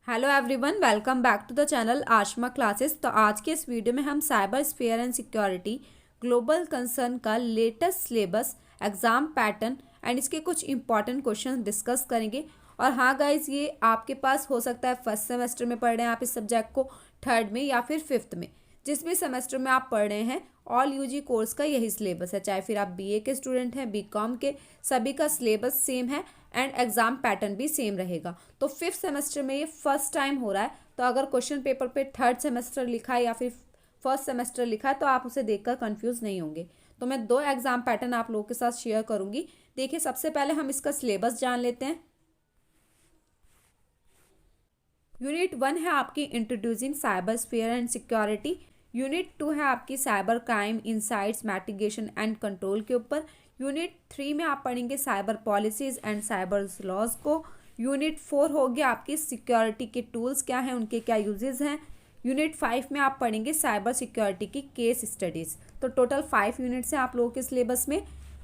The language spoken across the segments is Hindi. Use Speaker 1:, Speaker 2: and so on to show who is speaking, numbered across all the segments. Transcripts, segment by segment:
Speaker 1: Hello everyone, welcome back to the channel Ashma classes. तो आज के इस वीडियो में हम cyber sphere and security global concern का latest syllabus, exam pattern and इसके कुछ इंपॉर्टेंट क्वेश्चन डिस्कस करेंगे। और हाँ गाइज, ये आपके पास हो सकता है फर्स्ट सेमेस्टर में पढ़ रहे हैं आप इस सब्जेक्ट को, थर्ड में या फिर फिफ्थ में, जिस भी सेमेस्टर में आप पढ़ रहे हैं। ऑल यूजी कोर्स का यही सिलेबस है, चाहे फिर आप बीए के स्टूडेंट हैं, बीकॉम के, सभी का सिलेबस सेम है एंड एग्जाम पैटर्न भी सेम रहेगा। तो फिफ्थ सेमेस्टर में ये फर्स्ट टाइम हो रहा है, तो अगर क्वेश्चन पेपर पे थर्ड सेमेस्टर लिखा है या फिर फर्स्ट सेमेस्टर लिखा है तो आप उसे देखकर कंफ्यूज नहीं होंगे। तो मैं दो एग्जाम पैटर्न आप लोगों के साथ शेयर करूंगी। देखिए, सबसे पहले हम इसका सिलेबस जान लेते हैं। यूनिट 1 है आपकी introducing cyber sphere and security. Unit 2 है आपकी cyber crime insights, mitigation and control के ऊपर। यूनिट 3 में आप पढ़ेंगे cyber policies and cyber laws को। यूनिट 4 हो गया आपकी सिक्योरिटी के टूल्स क्या हैं, उनके क्या यूजेस हैं। यूनिट 5 में आप पढ़ेंगे साइबर सिक्योरिटी की केस स्टडीज़। तो टोटल 5 यूनिट्स हैं आप लोगों के सिलेबस में।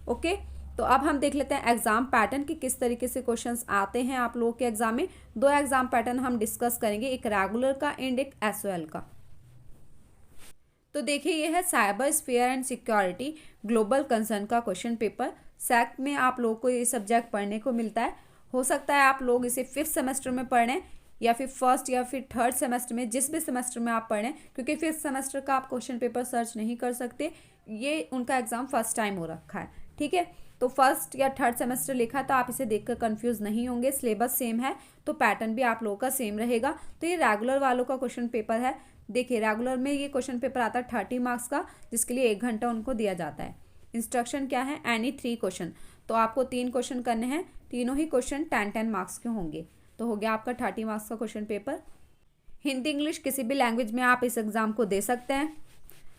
Speaker 1: ओके, तो अब हम देख लेते हैं एग्जाम पैटर्न कि किस तरीके से क्वेश्चंस आते हैं आप लोगों के एग्जाम में। दो एग्जाम पैटर्न हम डिस्कस करेंगे, एक रेगुलर का एंड एक एसओएल का। तो देखिए, ये है cyber sphere and security global concern का क्वेश्चन पेपर। सैक में आप लोगों को ये सब्जेक्ट पढ़ने को मिलता है। हो सकता है आप लोग इसे फिफ्थ सेमेस्टर में पढ़ें या फिर फर्स्ट या फिर थर्ड सेमेस्टर में, जिस भी सेमेस्टर में आप पढ़ें, क्योंकि फिफ्थ सेमेस्टर का आप क्वेश्चन पेपर सर्च नहीं कर सकते, ये उनका एग्जाम फर्स्ट टाइम हो रखा है। ठीक है, तो फर्स्ट या थर्ड सेमेस्टर लिखा है तो आप इसे देखकर कंफ्यूज नहीं होंगे। सिलेबस सेम है तो पैटर्न भी आप लोगों का सेम रहेगा। तो ये रेगुलर वालों का क्वेश्चन पेपर है। देखिए, रेगुलर में ये क्वेश्चन पेपर आता है 30 मार्क्स का, जिसके लिए 1 घंटा उनको दिया जाता है। इंस्ट्रक्शन क्या है, एनी 3 क्वेश्चन। तो आपको 3 क्वेश्चन करने हैं, तीनों ही क्वेश्चन 10-10 मार्क्स के होंगे। तो हो गया आपका 30 मार्क्स का क्वेश्चन पेपर। हिंदी इंग्लिश किसी भी लैंग्वेज में आप इस एग्जाम को दे सकते हैं।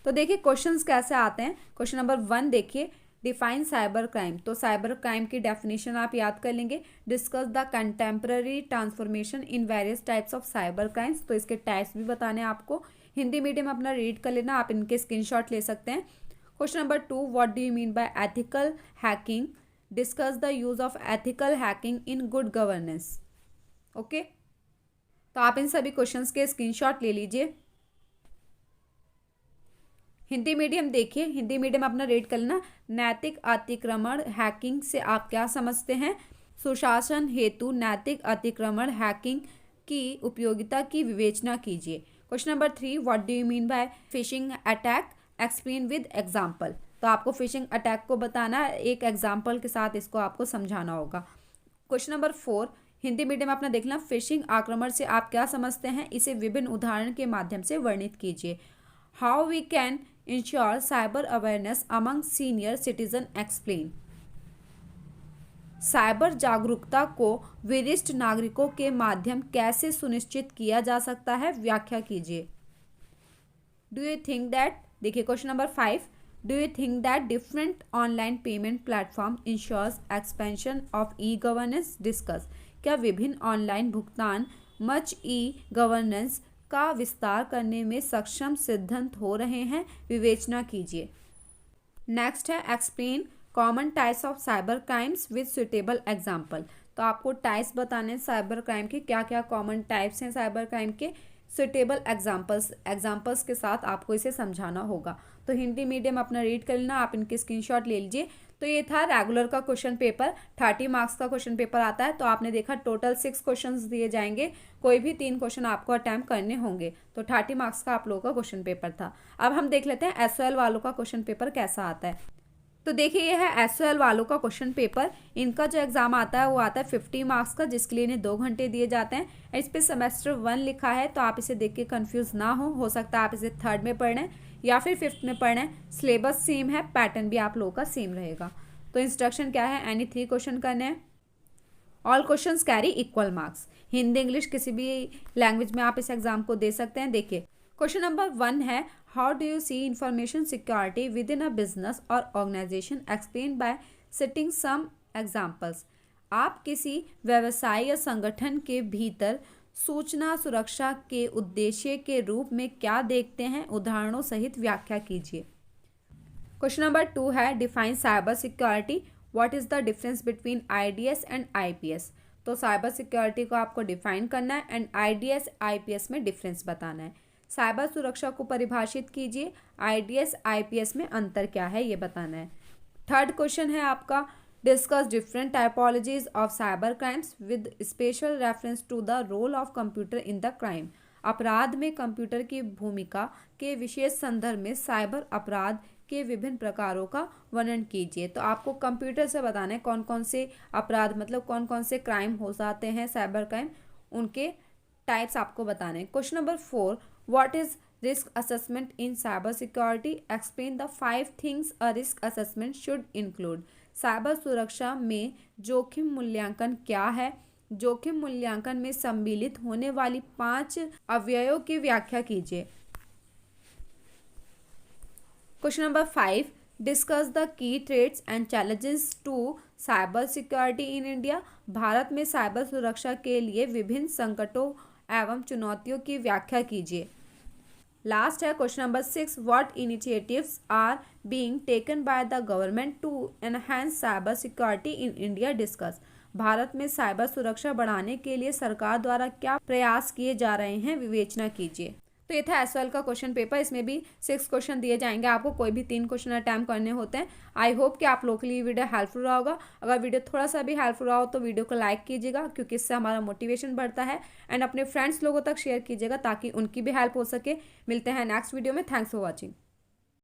Speaker 1: तो देखिए क्वेश्चंस कैसे आते हैं। क्वेश्चन नंबर 1 देखिए, डिफाइन साइबर क्राइम। तो साइबर क्राइम की डेफिनेशन आप याद कर लेंगे। Discuss the contemporary transformation in various types of cyber crimes. तो इसके टाइप्स भी बताने हैं आपको। हिंदी मीडियम अपना रीड कर लेना, आप इनके स्क्रीनशॉट ले सकते हैं। Question number 2, what do you mean by ethical hacking. Discuss the use of ethical hacking in good governance. Okay, तो आप इन सभी क्वेश्चंस के स्क्रीनशॉट ले लीजिए। हिंदी मीडियम देखिए, हिंदी मीडियम अपना रीड कर लेना। नैतिक अतिक्रमण हैकिंग से आप क्या समझते हैं। सुशासन हेतु नैतिक अतिक्रमण हैकिंग की उपयोगिता की विवेचना कीजिए। Question number 3, what do you mean by phishing attack, explain with example. तो आपको फिशिंग अटैक को बताना है, एक एग्जाम्पल के साथ इसको आपको समझाना होगा। क्वेश्चन नंबर 4, हिंदी मीडियम अपना देखना। फिशिंग आक्रमण से आप क्या समझते हैं, इसे विभिन्न उदाहरण के माध्यम से वर्णित कीजिए। How we can ensure cyber awareness among senior citizen, explain. Cyber जागरूकता को वरिष्ठ नागरिकों के माध्यम कैसे सुनिश्चित किया जा सकता है, व्याख्या कीजिए। डू यू थिंक दैट, देखिए question number 5, do you think that different online payment platform ensures expansion of e governance, discuss. क्या विभिन्न ऑनलाइन भुगतान मच ई गवर्नेंस का विस्तार करने में सक्षम सिद्धांत हो रहे हैं, विवेचना कीजिए। नेक्स्ट है explain common types of cyber crimes with suitable example. तो आपको टाइप्स बताने साइबर क्राइम के, क्या क्या कॉमन टाइप्स हैं साइबर क्राइम के, सुटेबल एग्जाम्पल्स के साथ आपको इसे समझाना होगा। तो हिंदी मीडियम अपना रीड कर लेना, आप इनके स्क्रीनशॉट ले लीजिए। तो ये था रेगुलर का क्वेश्चन पेपर, 30 मार्क्स का क्वेश्चन पेपर आता है। तो आपने देखा टोटल 6 क्वेश्चंस दिए जाएंगे, कोई भी 3 क्वेश्चन आपको अटैम्प्ट करने होंगे। तो 30 मार्क्स का आप लोगों का क्वेश्चन पेपर था। अब हम देख लेते हैं एसओएल वालों का क्वेश्चन पेपर कैसा आता है। तो देखिए, ये है एसओएल वालों का क्वेश्चन पेपर। इनका जो एग्जाम आता है वो आता है 50 मार्क्स का, जिसके लिए इन्हें 2 घंटे दिए जाते हैं। इस पर सेमेस्टर 1 लिखा है, तो आप इसे देख के कन्फ्यूज ना हो सकता है आप इसे थर्ड में पढ़ें या फिर फिफ्थ में पढ़ें। सिलेबस सेम है, पैटर्न भी आप लोगों का सेम रहेगा। तो इंस्ट्रक्शन क्या है, एनी 3 क्वेश्चन करने हैं। All questions carry equal marks. Hindi English किसी भी लैंग्वेज में आप इस एग्जाम को दे सकते हैं। देखिए क्वेश्चन नंबर 1 है, how do you see information security within a business और organisation, explain by citing some examples. आप किसी व्यवसाय या संगठन के भीतर सूचना सुरक्षा के उद्देश्य के रूप में क्या देखते हैं, उदाहरणों सहित व्याख्या कीजिए। क्वेश्चन नंबर 2 है, define cyber security, what is the difference between IDs and IPS. तो साइबर सिक्योरिटी को आपको डिफाइन करना है एंड आईडीएस आईपीएस में डिफरेंस बताना है। साइबर सुरक्षा को परिभाषित कीजिए, आईडीएस आईपीएस में अंतर क्या है ये बताना है। थर्ड क्वेश्चन है आपका, discuss different typologies of cyber crimes with special reference to the role of computer in the crime. अपराध में कंप्यूटर की भूमिका के विशेष संदर्भ में साइबर अपराध के विभिन्न प्रकारों का वर्णन कीजिए। तो आपको कंप्यूटर से बताना है कौन कौन से अपराध, मतलब कौन कौन से क्राइम हो जाते हैं साइबर क्राइम, उनके टाइप्स आपको बताने हैं। Question number 4, what is risk assessment in cyber security, explain the 5 things a risk assessment should include. Cyber सुरक्षा में जोखिम मूल्यांकन क्या है, जोखिम मूल्यांकन में सम्मिलित होने वाली 5 अवयवों की व्याख्या कीजिए। Question number 5, discuss the key threats and challenges to cyber security in India. Bharat में साइबर सुरक्षा के लिए विभिन्न संकटों एवं चुनौतियों की व्याख्या कीजिए। लास्ट है question number 6, what initiatives are being taken by the government to enhance cyber security in India, discuss. Bharat में साइबर सुरक्षा बढ़ाने के लिए सरकार द्वारा क्या प्रयास किए जा रहे हैं, विवेचना कीजिए। तो ये था एसवाइएल का क्वेश्चन पेपर। इसमें भी 6 क्वेश्चन दिए जाएंगे, आपको कोई भी 3 क्वेश्चन अटैम्प्ट करने होते हैं। आई होप कि आप लोगों के लिए वीडियो हेल्पफुल रहा होगा। अगर वीडियो थोड़ा सा भी हेल्पफुल रहा हो तो वीडियो को लाइक कीजिएगा, क्योंकि इससे हमारा मोटिवेशन बढ़ता है, एंड अपने फ्रेंड्स लोगों तक शेयर कीजिएगा ताकि उनकी भी हेल्प हो सके। मिलते हैं नेक्स्ट वीडियो में। Thanks for watching.